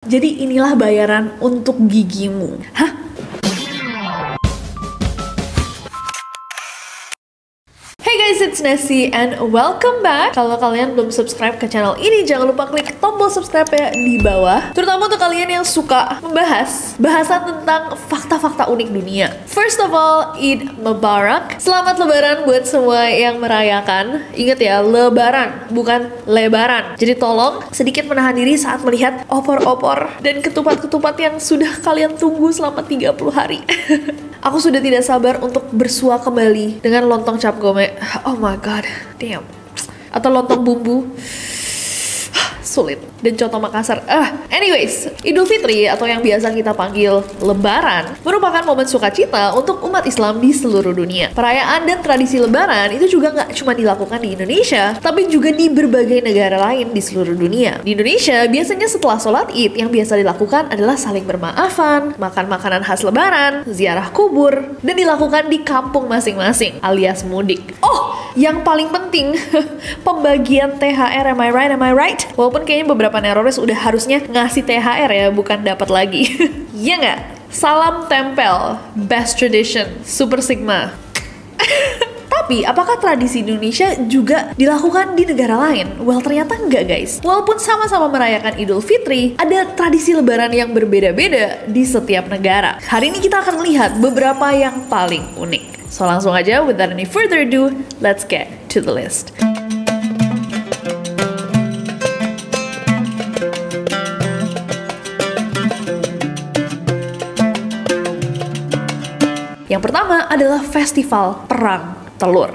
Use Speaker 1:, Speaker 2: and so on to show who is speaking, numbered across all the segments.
Speaker 1: Jadi inilah bayaran untuk gigimu. Hah? Hey guys, it's Nessie and welcome back. Kalau kalian belum subscribe ke channel ini, jangan lupa klik tombol subscribe ya di bawah. Terutama untuk kalian yang suka membahas bahasan tentang fakta-fakta unik dunia. First of all, Eid Mubarak. Selamat Lebaran buat semua yang merayakan. Ingat ya, Lebaran, bukan lebaran. Jadi tolong sedikit menahan diri saat melihat opor-opor dan ketupat-ketupat yang sudah kalian tunggu selama 30 hari. Aku sudah tidak sabar untuk bersua kembali dengan lontong cap gome. Oh my god, damn. Atau lontong bumbu. Sulit. Dan coto Makassar. Anyways, Idul Fitri atau yang biasa kita panggil Lebaran merupakan momen sukacita untuk umat Islam di seluruh dunia. Perayaan dan tradisi Lebaran itu juga nggak cuma dilakukan di Indonesia, tapi juga di berbagai negara lain di seluruh dunia. Di Indonesia, biasanya setelah sholat Id yang biasa dilakukan adalah saling bermaafan, makan makanan khas Lebaran, ziarah kubur, dan dilakukan di kampung masing-masing alias mudik. Oh, yang paling penting, pembagian THR, am I right? Am I right? Walaupun kayaknya beberapa neroris udah harusnya ngasih THR ya, bukan dapat lagi. Iya nggak? Salam tempel, best tradition, super sigma. Tapi, apakah tradisi Indonesia juga dilakukan di negara lain? Well, ternyata enggak guys. Walaupun sama-sama merayakan Idul Fitri, ada tradisi lebaran yang berbeda-beda di setiap negara. Hari ini kita akan melihat beberapa yang paling unik. So, langsung aja, without any further ado, let's get to the list. Yang pertama adalah festival perang telur.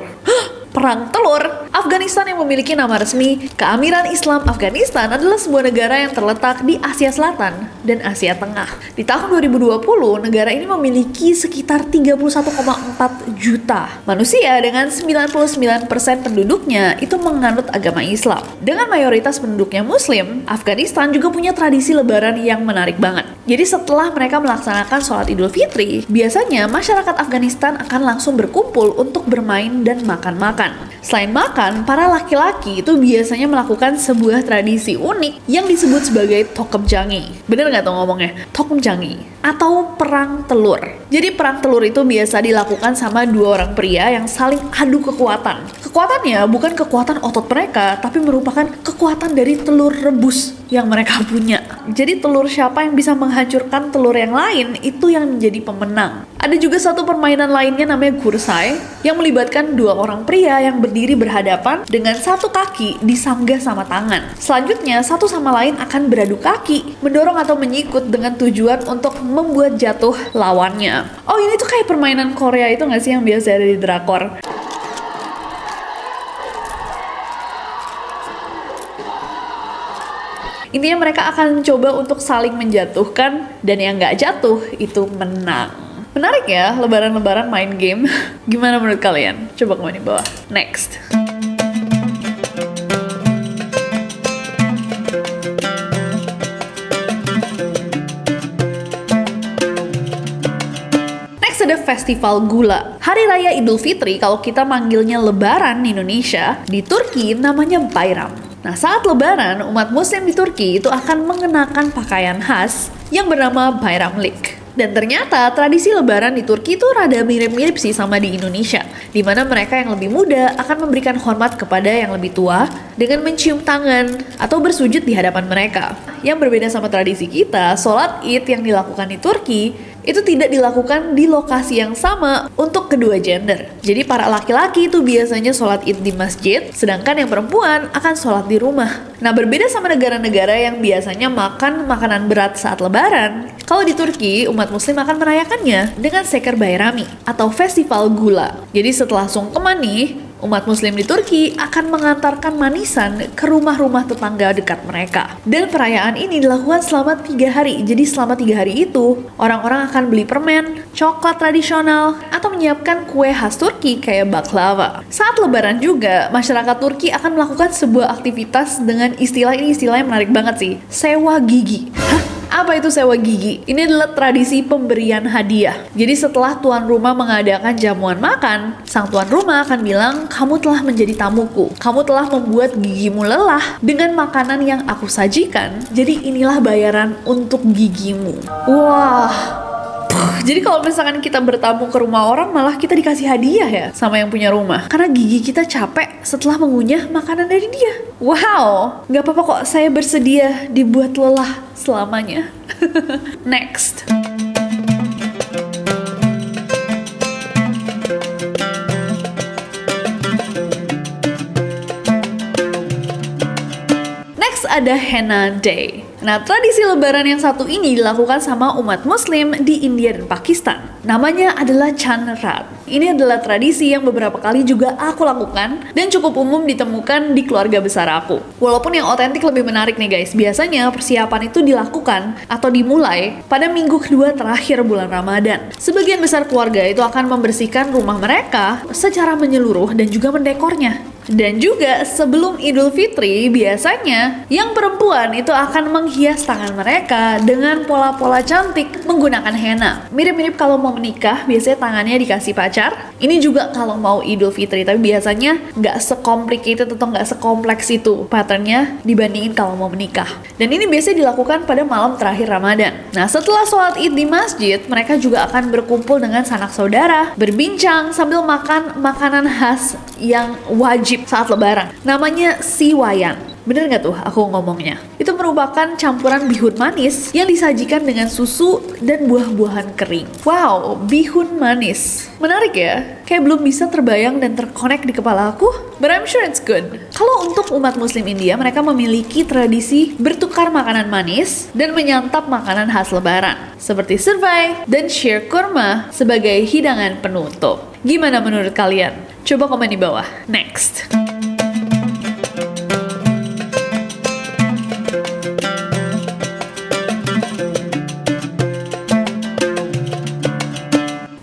Speaker 1: Perang telur? Afghanistan yang memiliki nama resmi Keamiran Islam Afghanistan adalah sebuah negara yang terletak di Asia Selatan dan Asia Tengah. Di tahun 2020, negara ini memiliki sekitar 31,4 juta manusia dengan 99% penduduknya itu menganut agama Islam. Dengan mayoritas penduduknya Muslim, Afghanistan juga punya tradisi lebaran yang menarik banget. Jadi setelah mereka melaksanakan sholat Idul Fitri, biasanya masyarakat Afghanistan akan langsung berkumpul untuk bermain dan makan-makan. Selain makan, para laki-laki itu biasanya melakukan sebuah tradisi unik yang disebut sebagai tokemjangi. Bener nggak tuh ngomongnya? Tokemjangi atau perang telur. Jadi perang telur itu biasa dilakukan sama dua orang pria yang saling adu kekuatan. Kekuatannya bukan kekuatan otot mereka, tapi merupakan kekuatan dari telur rebus yang mereka punya. Jadi telur siapa yang bisa menghancurkan telur yang lain itu yang menjadi pemenang. Ada juga satu permainan lainnya namanya gursai yang melibatkan dua orang pria yang berdiri berhadapan dengan satu kaki disanggah sama tangan. Selanjutnya satu sama lain akan beradu kaki, mendorong atau menyikut dengan tujuan untuk membuat jatuh lawannya. Oh, ini tuh kayak permainan Korea itu nggak sih yang biasa ada di drakor? Intinya mereka akan coba untuk saling menjatuhkan dan yang nggak jatuh itu menang. Menarik ya, lebaran-lebaran main game. Gimana menurut kalian? Coba komen di bawah. Next. Next ada festival gula. Hari Raya Idul Fitri kalau kita manggilnya lebaran di Indonesia, di Turki namanya Bayram. Nah, saat lebaran, umat muslim di Turki itu akan mengenakan pakaian khas yang bernama Bayramlik. Dan ternyata tradisi lebaran di Turki itu rada mirip-mirip sih sama di Indonesia, di mana mereka yang lebih muda akan memberikan hormat kepada yang lebih tua dengan mencium tangan atau bersujud di hadapan mereka. Yang berbeda sama tradisi kita, sholat Id yang dilakukan di Turki itu tidak dilakukan di lokasi yang sama untuk kedua gender. Jadi para laki-laki itu biasanya sholat Id di masjid, sedangkan yang perempuan akan sholat di rumah. Nah, berbeda sama negara-negara yang biasanya makan makanan berat saat lebaran. Kalau di Turki, umat muslim akan merayakannya dengan Seker Bayrami atau festival gula. Jadi setelah sungkeman nih, umat muslim di Turki akan mengantarkan manisan ke rumah-rumah tetangga dekat mereka. Dan perayaan ini dilakukan selama 3 hari. Jadi selama 3 hari itu, orang-orang akan beli permen, coklat tradisional, atau menyiapkan kue khas Turki kayak baklava. Saat lebaran juga, masyarakat Turki akan melakukan sebuah aktivitas dengan istilah yang menarik banget sih. Sewa gigi. Hah? Apa itu sewa gigi? Ini adalah tradisi pemberian hadiah. Jadi setelah tuan rumah mengadakan jamuan makan, sang tuan rumah akan bilang, kamu telah menjadi tamuku. Kamu telah membuat gigimu lelah dengan makanan yang aku sajikan. Jadi inilah bayaran untuk gigimu. Wah. Jadi kalau misalkan kita bertamu ke rumah orang, malah kita dikasih hadiah ya sama yang punya rumah. Karena gigi kita capek setelah mengunyah makanan dari dia. Wow, nggak apa-apa kok, saya bersedia dibuat lelah selamanya. Next. Next ada Henna Day. Nah, tradisi lebaran yang satu ini dilakukan sama umat muslim di India dan Pakistan. Namanya adalah Chanrat. Ini adalah tradisi yang beberapa kali juga aku lakukan dan cukup umum ditemukan di keluarga besar aku. Walaupun yang otentik lebih menarik nih guys, biasanya persiapan itu dilakukan atau dimulai pada minggu kedua terakhir bulan Ramadan. Sebagian besar keluarga itu akan membersihkan rumah mereka secara menyeluruh dan juga mendekornya. Dan juga sebelum Idul Fitri, biasanya yang perempuan itu akan menghias tangan mereka dengan pola-pola cantik menggunakan henna. Mirip-mirip kalau mau menikah, biasanya tangannya dikasih pacar. Ini juga kalau mau Idul Fitri, tapi biasanya nggak se-complicated atau nggak sekompleks itu patternnya dibandingin kalau mau menikah. Dan ini biasanya dilakukan pada malam terakhir Ramadan. Nah, setelah sholat Id di masjid, mereka juga akan berkumpul dengan sanak saudara, berbincang sambil makan makanan khas yang wajib saat lebaran. Namanya siwayan. Bener nggak tuh aku ngomongnya? Itu merupakan campuran bihun manis yang disajikan dengan susu dan buah-buahan kering. Wow, bihun manis. Menarik ya? Kayak belum bisa terbayang dan terkonek di kepala aku, but I'm sure it's good. Kalau untuk umat muslim India, mereka memiliki tradisi bertukar makanan manis dan menyantap makanan khas lebaran, seperti servai dan sheer kurma sebagai hidangan penutup. Gimana menurut kalian? Coba komen di bawah. Next.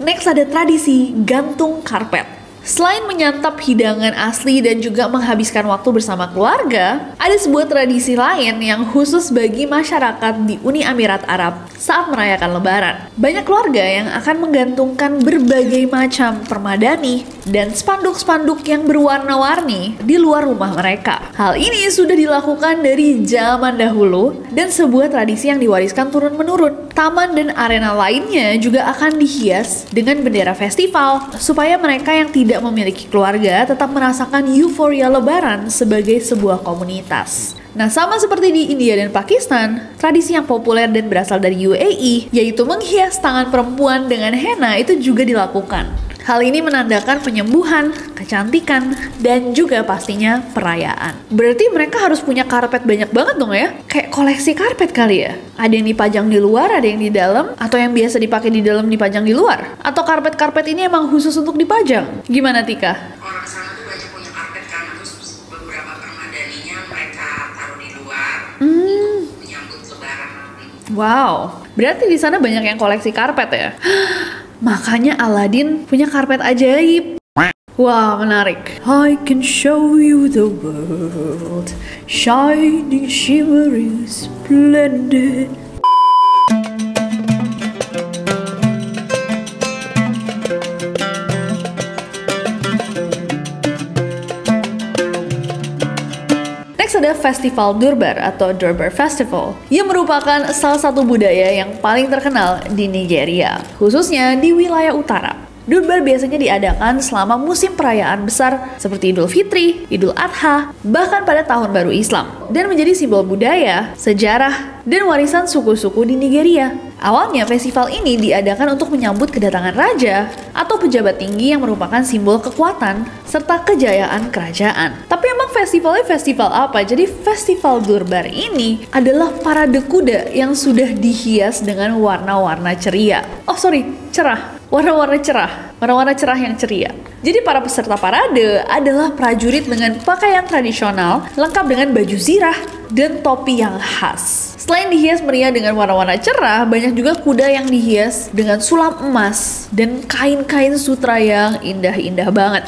Speaker 1: Next ada tradisi gantung karpet. Selain menyantap hidangan asli dan juga menghabiskan waktu bersama keluarga, ada sebuah tradisi lain yang khusus bagi masyarakat di Uni Emirat Arab saat merayakan Lebaran. Banyak keluarga yang akan menggantungkan berbagai macam permadani dan spanduk-spanduk yang berwarna-warni di luar rumah mereka. Hal ini sudah dilakukan dari zaman dahulu dan sebuah tradisi yang diwariskan turun-menurun. Taman dan arena lainnya juga akan dihias dengan bendera festival supaya mereka yang tidak memiliki keluarga tetap merasakan euforia Lebaran sebagai sebuah komunitas. Nah, sama seperti di India dan Pakistan, tradisi yang populer dan berasal dari UAE, yaitu menghias tangan perempuan dengan henna, itu juga dilakukan. Hal ini menandakan penyembuhan, kecantikan, dan juga pastinya perayaan. Berarti mereka harus punya karpet banyak banget dong ya? Kayak koleksi karpet kali ya? Ada yang dipajang di luar, ada yang di dalam, atau yang biasa dipakai di dalam dipajang di luar? Atau karpet-karpet ini emang khusus untuk dipajang? Gimana Tika?
Speaker 2: Orang sana tuh banyak punya karpet kan, terus beberapa permadaninya mereka taruh di luar untuk menyambut Lebaran.
Speaker 1: Wow, berarti di sana banyak yang koleksi karpet ya? Makanya Aladin punya karpet ajaib. Wah, menarik. I can show you the world, shining, shimmering, splendid. Next ada Festival Durbar atau Durbar Festival yang merupakan salah satu budaya yang paling terkenal di Nigeria, khususnya di wilayah utara. Durbar biasanya diadakan selama musim perayaan besar seperti Idul Fitri, Idul Adha, bahkan pada Tahun Baru Islam, dan menjadi simbol budaya, sejarah, dan warisan suku-suku di Nigeria. Awalnya festival ini diadakan untuk menyambut kedatangan raja atau pejabat tinggi yang merupakan simbol kekuatan serta kejayaan kerajaan. Tapi emang festivalnya festival apa? Jadi festival Durbar ini adalah parade kuda yang sudah dihias dengan warna-warna ceria. Cerah. Warna-warna cerah yang ceria. Jadi para peserta parade adalah prajurit dengan pakaian tradisional lengkap dengan baju zirah dan topi yang khas. Selain dihias meriah dengan warna-warna cerah, banyak juga kuda yang dihias dengan sulam emas dan kain-kain sutra yang indah-indah banget.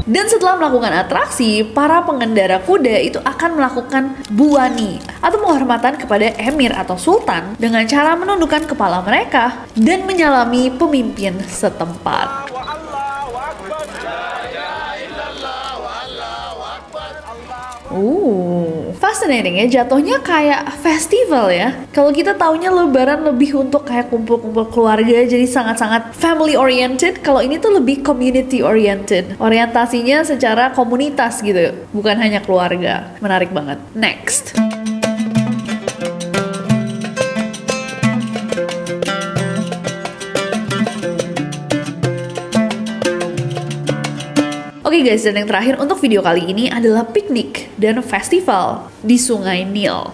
Speaker 1: Dan setelah melakukan atraksi, para pengendara kuda itu akan melakukan buani atau penghormatan kepada emir atau sultan dengan cara menundukkan kepala mereka dan menyalami pemimpin setempat. Fascinating ya, jatuhnya kayak festival ya. Kalau kita taunya lebaran lebih untuk kayak kumpul-kumpul keluarga, jadi sangat-sangat family oriented. Kalau ini tuh lebih community oriented. Orientasinya secara komunitas gitu, bukan hanya keluarga. Menarik banget. Next. Oke guys, dan yang terakhir untuk video kali ini adalah piknik dan festival di Sungai Nil.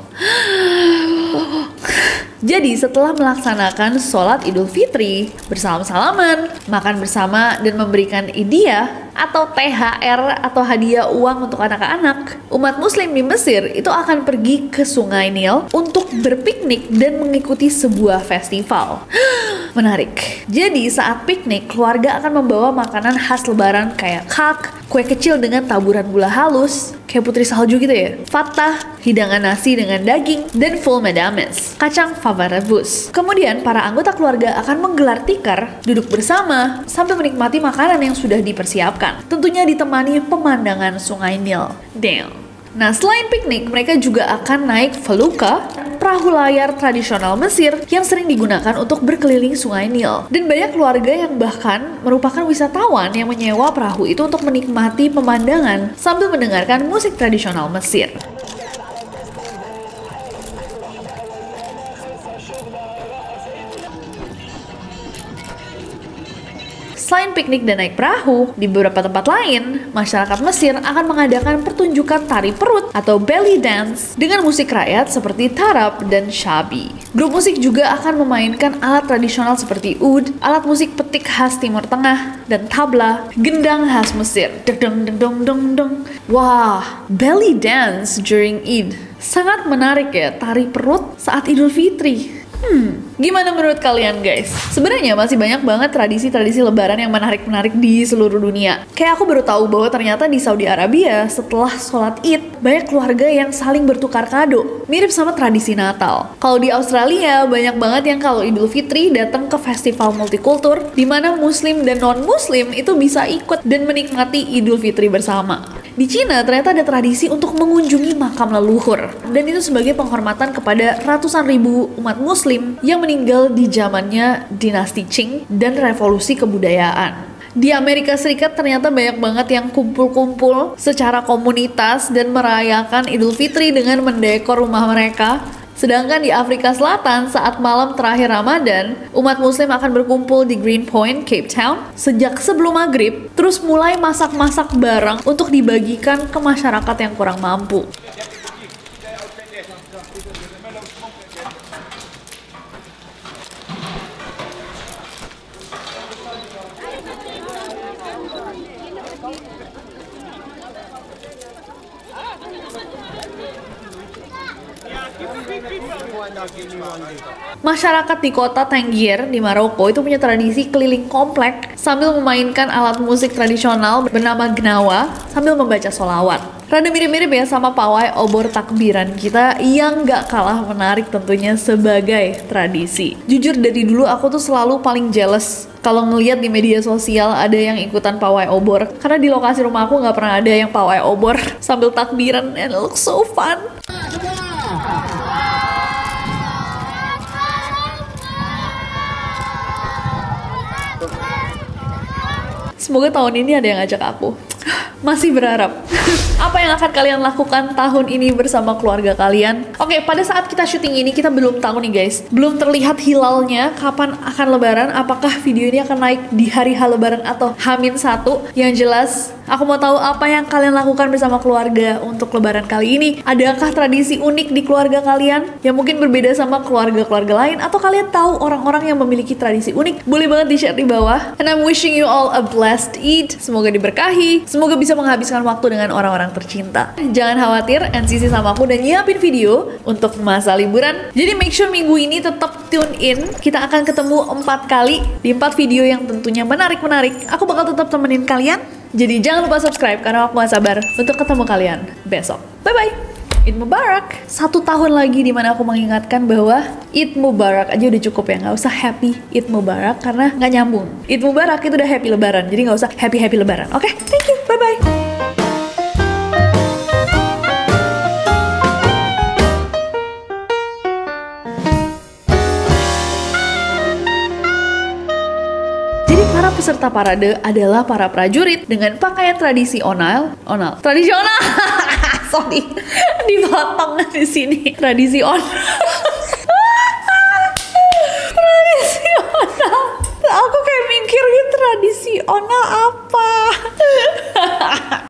Speaker 1: Jadi setelah melaksanakan sholat Idul Fitri, bersalam-salaman, makan bersama, dan memberikan idiyah atau THR atau hadiah uang untuk anak-anak, umat muslim di Mesir itu akan pergi ke Sungai Nil untuk berpiknik dan mengikuti sebuah festival. Menarik. Jadi saat piknik, keluarga akan membawa makanan khas lebaran kayak kak, kue kecil dengan taburan gula halus, kayak putri salju gitu ya, fatah, hidangan nasi dengan daging, dan full medames, kacang fava rebus. Kemudian para anggota keluarga akan menggelar tikar, duduk bersama, sambil menikmati makanan yang sudah dipersiapkan. Tentunya ditemani pemandangan Sungai Nil. Damn. Nah, selain piknik, mereka juga akan naik feluka, perahu layar tradisional Mesir yang sering digunakan untuk berkeliling Sungai Nil. Dan banyak keluarga yang bahkan merupakan wisatawan yang menyewa perahu itu untuk menikmati pemandangan sambil mendengarkan musik tradisional Mesir. Selain piknik dan naik perahu, di beberapa tempat lain, masyarakat Mesir akan mengadakan pertunjukan tari perut atau belly dance dengan musik rakyat seperti tarab dan shabi. Grup musik juga akan memainkan alat tradisional seperti oud, alat musik petik khas Timur Tengah, dan tabla, gendang khas Mesir. Deng deng deng deng. Wah, belly dance during Eid. Sangat menarik ya, tari perut saat Idul Fitri. Gimana menurut kalian guys? Sebenarnya masih banyak banget tradisi-tradisi lebaran yang menarik-menarik di seluruh dunia. Kayak aku baru tahu bahwa ternyata di Saudi Arabia setelah sholat Id, banyak keluarga yang saling bertukar kado. Mirip sama tradisi Natal. Kalau di Australia, banyak banget yang kalau Idul Fitri datang ke festival multikultur, di mana muslim dan non-muslim itu bisa ikut dan menikmati Idul Fitri bersama. Di Cina ternyata ada tradisi untuk mengunjungi makam leluhur, dan itu sebagai penghormatan kepada ratusan ribu umat muslim yang meninggal di zamannya dinasti Qing dan revolusi kebudayaan. Di Amerika Serikat ternyata banyak banget yang kumpul-kumpul secara komunitas dan merayakan Idul Fitri dengan mendekor rumah mereka. Sedangkan di Afrika Selatan, saat malam terakhir Ramadan, umat muslim akan berkumpul di Green Point, Cape Town, sejak sebelum maghrib, terus mulai masak-masak barang untuk dibagikan ke masyarakat yang kurang mampu. Masyarakat di kota Tangier di Maroko itu punya tradisi keliling komplek sambil memainkan alat musik tradisional bernama gnawa sambil membaca sholawat. Rada mirip-mirip ya sama pawai obor takbiran kita yang gak kalah menarik tentunya sebagai tradisi. Jujur dari dulu aku tuh selalu paling jealous kalau ngeliat di media sosial ada yang ikutan pawai obor, karena di lokasi rumah aku gak pernah ada yang pawai obor sambil takbiran, and it looks so fun. Semoga tahun ini ada yang ngajak aku. Masih berharap. Apa yang akan kalian lakukan tahun ini bersama keluarga kalian? Oke, pada saat kita syuting ini kita belum tahu nih guys. Belum terlihat hilalnya kapan akan lebaran. Apakah video ini akan naik di hari H lebaran atau H-1? Yang jelas, aku mau tahu apa yang kalian lakukan bersama keluarga untuk lebaran kali ini. Adakah tradisi unik di keluarga kalian yang mungkin berbeda sama keluarga-keluarga lain? Atau kalian tahu orang-orang yang memiliki tradisi unik? Boleh banget di-share di bawah. And I'm wishing you all a blessed Eid. Semoga diberkahi. Semoga bisa menghabiskan waktu dengan orang-orang tercinta. Jangan khawatir, NCC sama aku udah nyiapin video untuk masa liburan. Jadi make sure minggu ini tetap tune in. Kita akan ketemu 4 kali di 4 video yang tentunya menarik-menarik. Aku bakal tetap temenin kalian. Jadi jangan lupa subscribe karena aku gak sabar untuk ketemu kalian besok. Bye-bye. Eid Mubarak. 1 tahun lagi dimana aku mengingatkan bahwa Eid Mubarak aja udah cukup ya. Nggak usah happy Eid Mubarak karena nggak nyambung. Eid Mubarak itu udah happy lebaran. Jadi nggak usah happy lebaran. Oke? Thank you. Bye-bye. Para peserta parade adalah para prajurit dengan pakaian tradisional. Tradisional. Sorry, dipotong di sini. Tradisional.